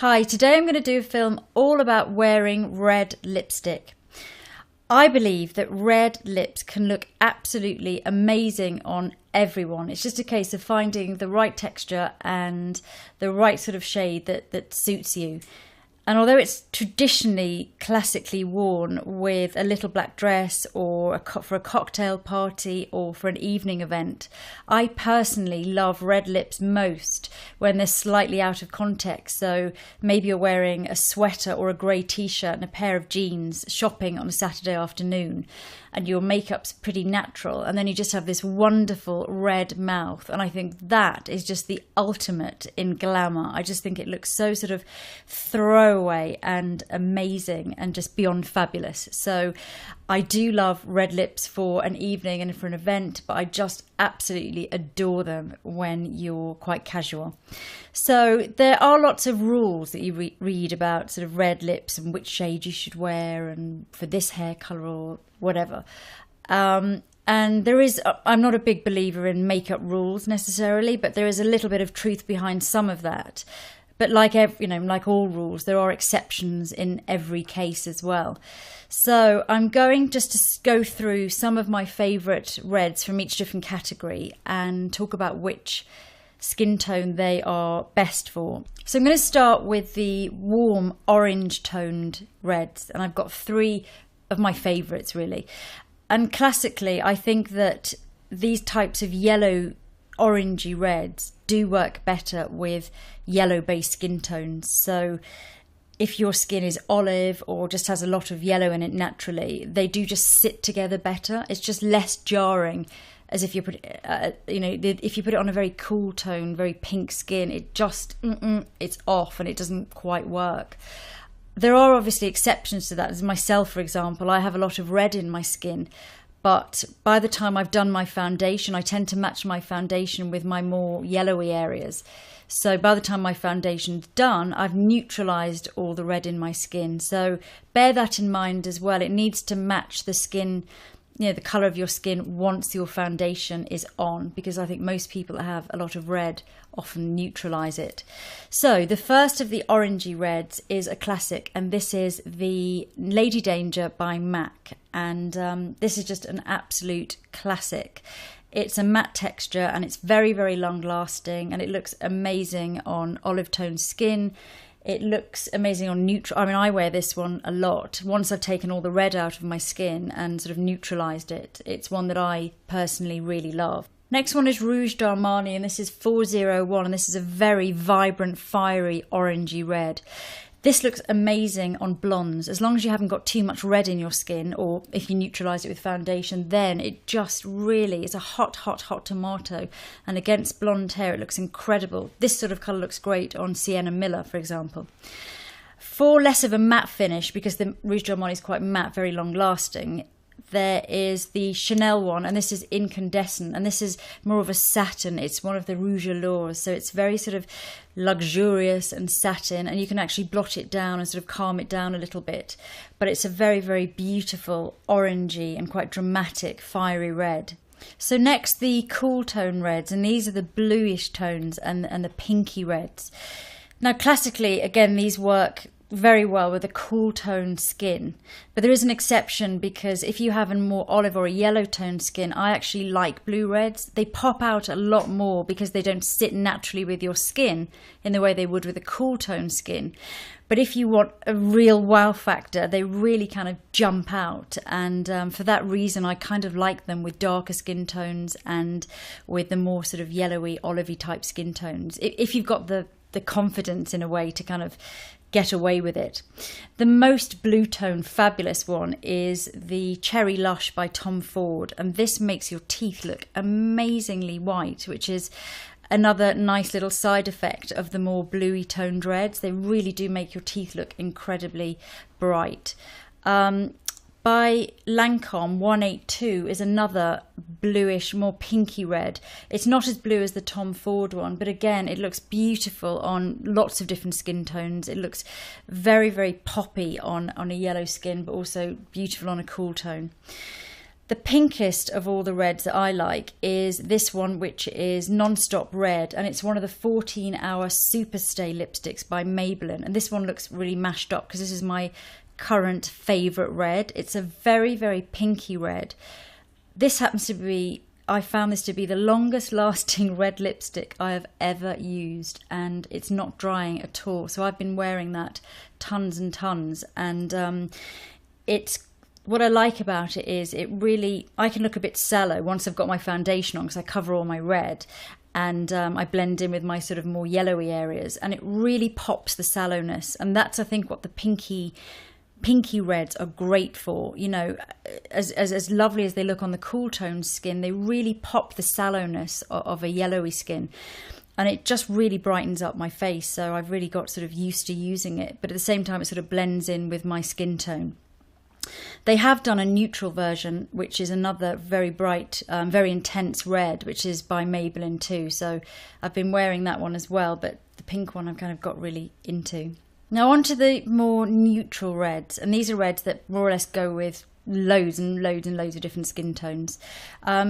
Hi, today I'm going to do a film all about wearing red lipstick. I believe that red lips can look absolutely amazing on everyone. It's just a case of finding the right texture and the right sort of shade that suits you. And although it's traditionally classically worn with a little black dress or for a cocktail party or for an evening event, I personally love red lips most when they're slightly out of context. So maybe you're wearing a sweater or a grey t-shirt and a pair of jeans shopping on a Saturday afternoon, and your makeup's pretty natural, and then you just have this wonderful red mouth. And I think that is just the ultimate in glamour. I just think it looks so sort of throwaway and amazing and just beyond fabulous. So I do love red lips for an evening and for an event, but I just absolutely adore them when you're quite casual. So there are lots of rules that you read about sort of red lips and which shade you should wear and for this hair colour or whatever. And there is, I'm not a big believer in makeup rules necessarily, but there is a little bit of truth behind some of that. But like like all rules, there are exceptions in every case as well. So I'm going just to go through some of my favourite reds from each different category and talk about which skin tone they are best for. So I'm going to start with the warm orange toned reds, and I've got three of my favourites really. And classically, I think that these types of yellow orangey reds do work better with yellow based skin tones. So if your skin is olive or just has a lot of yellow in it naturally, they do just sit together better. It's just less jarring as if you put if you put it on a very cool tone, very pink skin, it just it's off and it doesn't quite work. There are obviously exceptions to that. As myself, for example, I have a lot of red in my skin, but by the time I've done my foundation, I tend to match my foundation with my more yellowy areas. So by the time my foundation's done, I've neutralised all the red in my skin. So bear that in mind as well. It needs to match the skin, the colour of your skin once your foundation is on, because I think most people that have a lot of red often neutralise it. So the first of the orangey reds is a classic, and this is the Lady Danger by MAC, and this is just an absolute classic. It's a matte texture and it's very, very long lasting, and it looks amazing on olive toned skin. It looks amazing on neutral. I mean, I wear this one a lot. Once I've taken all the red out of my skin and sort of neutralised it, it's one that I personally really love. Next one is Rouge d'Armani, and this is 401, and this is a very vibrant, fiery, orangey red. This looks amazing on blondes, as long as you haven't got too much red in your skin, or if you neutralise it with foundation, then it just really is a hot, hot, hot tomato. And against blonde hair, it looks incredible. This sort of colour looks great on Sienna Miller, for example. For less of a matte finish, because the Rouge d'Armani is quite matte, very long lasting, there is the Chanel one, and this is incandescent, and this is more of a satin. It's one of the Rouge Allures, so it's very sort of luxurious and satin, and you can actually blot it down and sort of calm it down a little bit. But it's a very, very beautiful orangey and quite dramatic fiery red. So next, the cool tone reds, and these are the bluish tones and the pinky reds. Now classically, again, these work very well with a cool toned skin, but there is an exception, because if you have a more olive or a yellow toned skin, I actually like blue reds. They pop out a lot more because they don't sit naturally with your skin in the way they would with a cool toned skin. But if you want a real wow factor, they really kind of jump out, and for that reason I kind of like them with darker skin tones and with the more sort of yellowy, olivey type skin tones, if you've got the confidence in a way to kind of get away with it. The most blue tone fabulous one is the Cherry Lush by Tom Ford, and this makes your teeth look amazingly white, which is another nice little side effect of the more bluey toned reds. They really do make your teeth look incredibly bright. By Lancome 182 is another bluish, more pinky red. It's not as blue as the Tom Ford one, but again, it looks beautiful on lots of different skin tones. It looks very, very poppy on a yellow skin, but also beautiful on a cool tone. The pinkest of all the reds that I like is this one, which is Non-Stop Red, and it's one of the 14-hour Super Stay lipsticks by Maybelline. And this one looks really mashed up because this is my current favourite red. It's a very, very pinky red. This happens to be, I found this to be the longest lasting red lipstick I have ever used, and it's not drying at all. So I've been wearing that tons and tons, and it's, what I like about it is it really, I can look a bit sallow once I've got my foundation on because I cover all my red, and I blend in with my sort of more yellowy areas, and it really pops the sallowness. And that's, I think, what the pinky reds are great for. You know, as lovely as they look on the cool toned skin, they really pop the sallowness of a yellowy skin, and it just really brightens up my face. So I've really got sort of used to using it, but at the same time it sort of blends in with my skin tone. They have done a neutral version, which is another very bright, very intense red, which is by Maybelline too. So I've been wearing that one as well, but the pink one I've kind of got really into. Now on to the more neutral reds, and these are reds that more or less go with loads and loads and loads of different skin tones.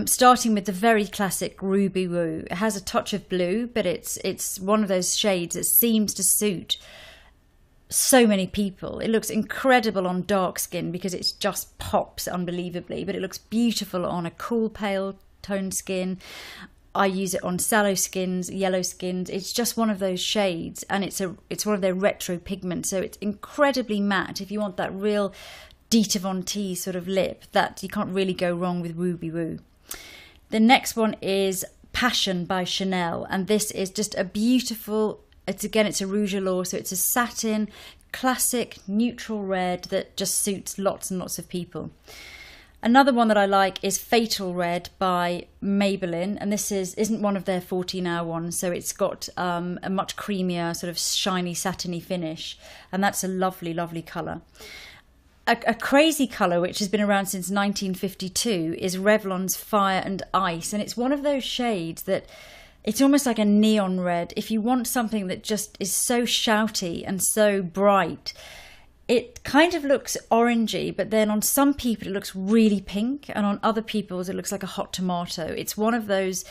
Starting with the very classic Ruby Woo. It has a touch of blue, but it's one of those shades that seems to suit so many people. It looks incredible on dark skin because it just pops unbelievably, but it looks beautiful on a cool pale toned skin. I use it on sallow skins, yellow skins. It's just one of those shades, and it's one of their retro pigments, so it's incredibly matte. If you want that real Dita Von Teese sort of lip, that you can't really go wrong with Ruby Woo. The next one is Passion by Chanel, and this is just a beautiful, it's a Rouge Allure, so it's a satin, classic, neutral red that just suits lots and lots of people. Another one that I like is Fatal Red by Maybelline, and this isn't one of their 14-hour ones, so it's got a much creamier, sort of shiny, satiny finish, and that's a lovely, lovely colour. A crazy colour which has been around since 1952 is Revlon's Fire and Ice, and it's one of those shades that it's almost like a neon red. If you want something that just is so shouty and so bright, it kind of looks orangey, but then on some people it looks really pink, and on other people's it looks like a hot tomato. It's one of those,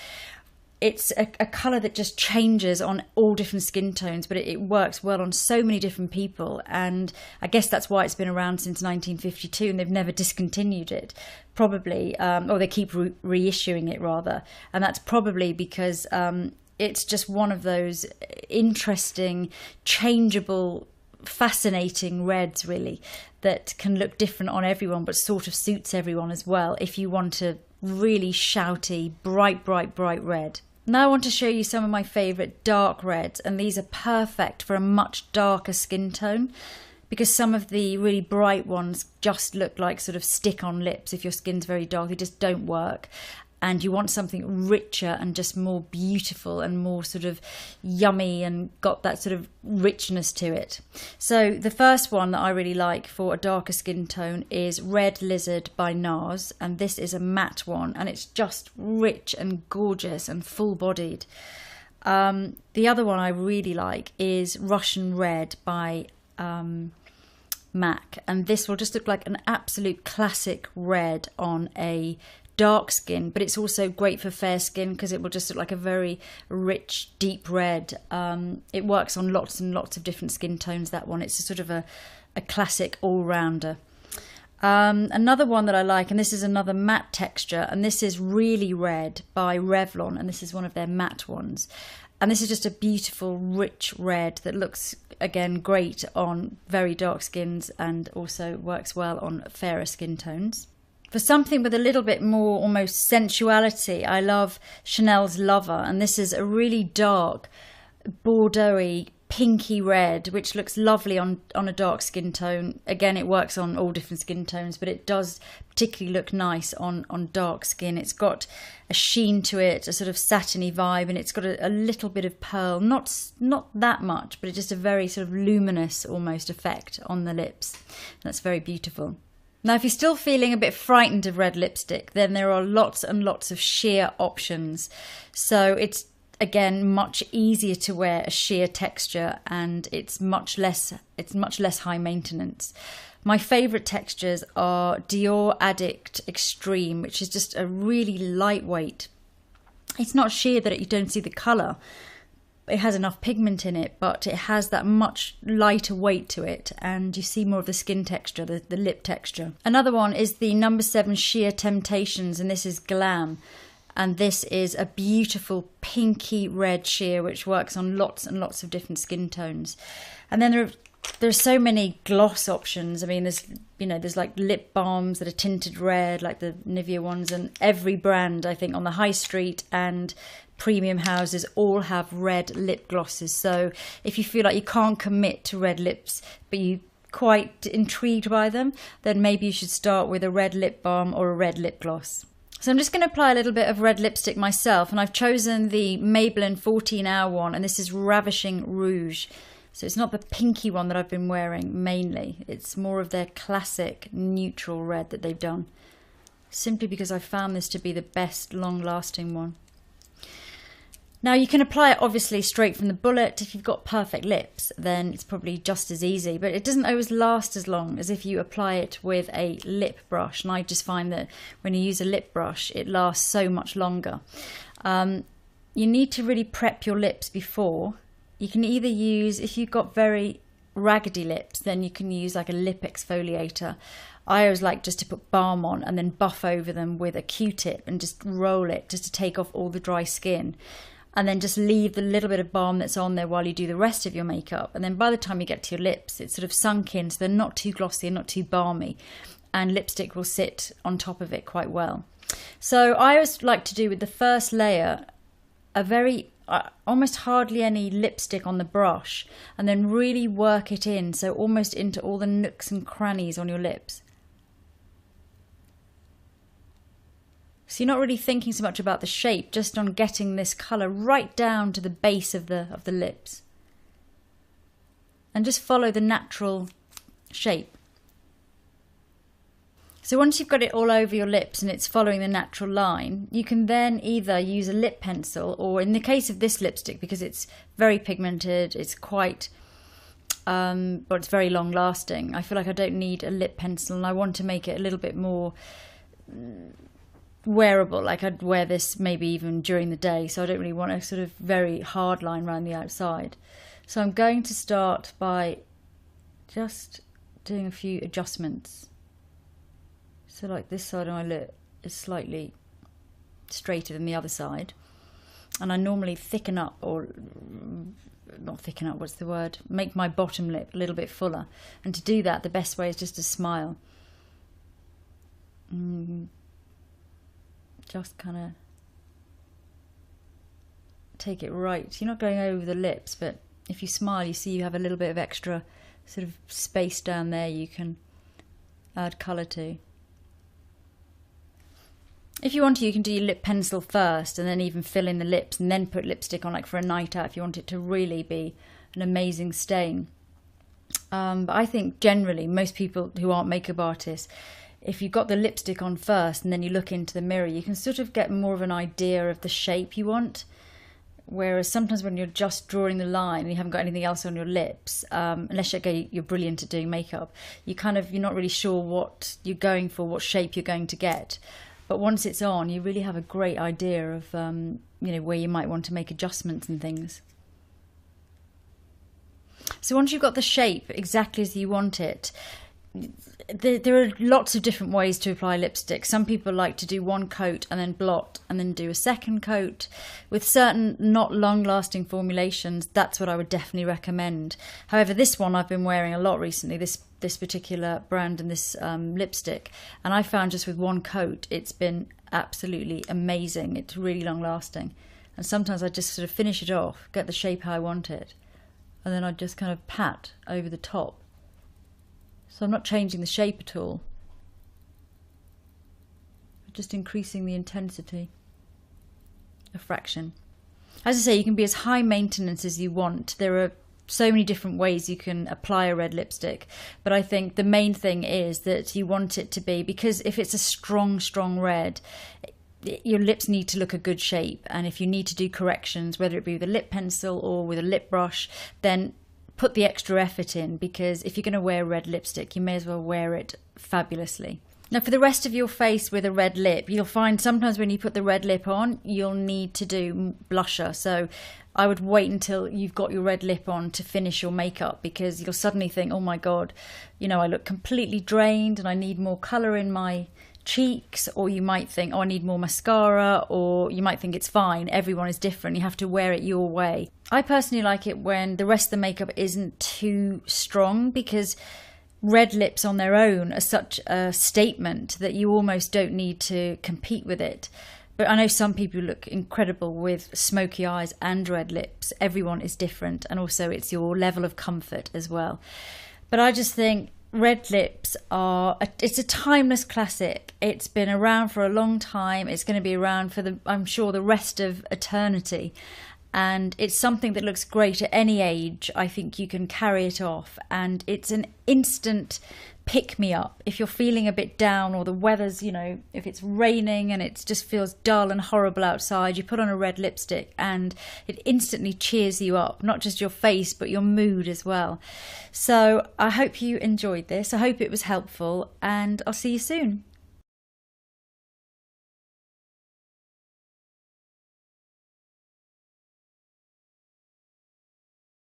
it's a colour that just changes on all different skin tones, but it works well on so many different people, and I guess that's why it's been around since 1952 and they've never discontinued it, probably, or they keep reissuing it rather, and that's probably because it's just one of those interesting, changeable, fascinating reds really that can look different on everyone but sort of suits everyone as well if you want a really shouty, bright red. Now I want to show you some of my favourite dark reds, and these are perfect for a much darker skin tone because some of the really bright ones just look like sort of stick-on lips. If your skin's very dark, they just don't work, and you want something richer and just more beautiful and more sort of yummy and got that sort of richness to it. So the first one that I really like for a darker skin tone is Red Lizard by NARS, and this is a matte one, and it's just rich and gorgeous and full-bodied. The other one I really like is Russian Red by MAC, and this will just look like an absolute classic red on a dark skin, but it's also great for fair skin because it will just look like a very rich, deep red. It works on lots and lots of different skin tones, that one. It's a sort of a classic all-rounder. Another one that I like, and this is another matte texture, and this is Really Red by Revlon, and this is one of their matte ones. And this is just a beautiful, rich red that looks, again, great on very dark skins and also works well on fairer skin tones. For something with a little bit more almost sensuality, I love Chanel's Lover, and this is a really dark, bordeaux-y, pinky red, which looks lovely on a dark skin tone. Again, it works on all different skin tones, but it does particularly look nice on dark skin. It's got a sheen to it, a sort of satiny vibe, and it's got a little bit of pearl, not that much, but it's just a very sort of luminous almost effect on the lips. That's very beautiful. Now, if you're still feeling a bit frightened of red lipstick, then there are lots and lots of sheer options. So it's again, much easier to wear, a sheer texture, and it's much less high maintenance. My favourite textures are Dior Addict Extreme, which is just a really lightweight. It's not sheer that you don't see the colour. It has enough pigment in it, but it has that much lighter weight to it, and you see more of the skin texture, the lip texture. Another one is the No. 7 Sheer Temptations, and this is Glam. And this is a beautiful pinky red sheer, which works on lots and lots of different skin tones. And then there's so many gloss options. I mean, there's like lip balms that are tinted red, like the Nivea ones, and every brand, I think, on the high street and premium houses all have red lip glosses. So if you feel like you can't commit to red lips, but you're quite intrigued by them, then maybe you should start with a red lip balm or a red lip gloss. So I'm just going to apply a little bit of red lipstick myself, and I've chosen the Maybelline 14-Hour one, and this is Ravishing Rouge. So it's not the pinky one that I've been wearing mainly. It's more of their classic neutral red that they've done, simply because I found this to be the best long-lasting one. Now you can apply it obviously straight from the bullet. If you've got perfect lips, then it's probably just as easy, but it doesn't always last as long as if you apply it with a lip brush. And I just find that when you use a lip brush, it lasts so much longer. You need to really prep your lips before. You can either use, if you've got very raggedy lips, then you can use like a lip exfoliator. I always like just to put balm on and then buff over them with a Q-tip and just roll it just to take off all the dry skin. And then just leave the little bit of balm that's on there while you do the rest of your makeup. And then by the time you get to your lips, it's sort of sunk in, so they're not too glossy and not too balmy. And lipstick will sit on top of it quite well. So I always like to do with the first layer a very, almost hardly any lipstick on the brush. And then really work it in, so almost into all the nooks and crannies on your lips. So you're not really thinking so much about the shape, just on getting this colour right down to the base of the lips. And just follow the natural shape. So once you've got it all over your lips and it's following the natural line, you can then either use a lip pencil, or in the case of this lipstick, because it's very pigmented, it's quite, but it's very long lasting, I feel like I don't need a lip pencil, and I want to make it a little bit more wearable. Like I'd wear this maybe even during the day, so I don't really want a sort of very hard line around the outside. So I'm going to start by just doing a few adjustments. So like this side of my lip is slightly straighter than the other side, and I normally thicken up, or not thicken up, what's the word, make my bottom lip a little bit fuller. And to do that, the best way is just to smile. Just kind of take it right. You're not going over the lips, but if you smile, you see you have a little bit of extra sort of space down there you can add colour to. If you want to, you can do your lip pencil first and then even fill in the lips and then put lipstick on, like for a night out, if you want it to really be an amazing stain. But I think generally most people who aren't makeup artists, if you've got the lipstick on first and then you look into the mirror, you can sort of get more of an idea of the shape you want. Whereas sometimes when you're just drawing the line and you haven't got anything else on your lips, unless you're brilliant at doing makeup, you're not really sure what you're going for, what shape you're going to get. But once it's on, you really have a great idea of where you might want to make adjustments and things. So once you've got the shape exactly as you want it, there are lots of different ways to apply lipstick. Some people like to do one coat and then blot and then do a second coat. With certain not long-lasting formulations, that's what I would definitely recommend. However, this one I've been wearing a lot recently, this particular brand and this lipstick, and I found just with one coat it's been absolutely amazing. It's really long-lasting, and sometimes I just sort of finish it off, get the shape how I want it, and then I just kind of pat over the top. So I'm not changing the shape at all, just increasing the intensity a fraction. As I say, you can be as high maintenance as you want. There are so many different ways you can apply a red lipstick, but I think the main thing is that you want it to be, because if it's a strong red, your lips need to look a good shape, and if you need to do corrections, whether it be with a lip pencil or with a lip brush, then put the extra effort in, because if you're going to wear red lipstick, you may as well wear it fabulously. Now for the rest of your face with a red lip, you'll find sometimes when you put the red lip on, you'll need to do blusher. So I would wait until you've got your red lip on to finish your makeup, because you'll suddenly think, oh my God, you know, I look completely drained and I need more colour in my cheeks. Or you might think, oh, I need more mascara, or you might think it's fine. Everyone is different. You have to wear it your way. I personally like it when the rest of the makeup isn't too strong, because red lips on their own are such a statement that you almost don't need to compete with it. But I know some people look incredible with smoky eyes and red lips. Everyone is different, and also it's your level of comfort as well. But I just think red lips it's a timeless classic. It's been around for a long time. It's going to be around for I'm sure the rest of eternity. And it's something that looks great at any age. I think you can carry it off, and it's an instant pick-me-up. If you're feeling a bit down, or the weather's, you know, if it's raining and it just feels dull and horrible outside, you put on a red lipstick and it instantly cheers you up, not just your face but your mood as well. So I hope you enjoyed this. I hope it was helpful, and I'll see you soon.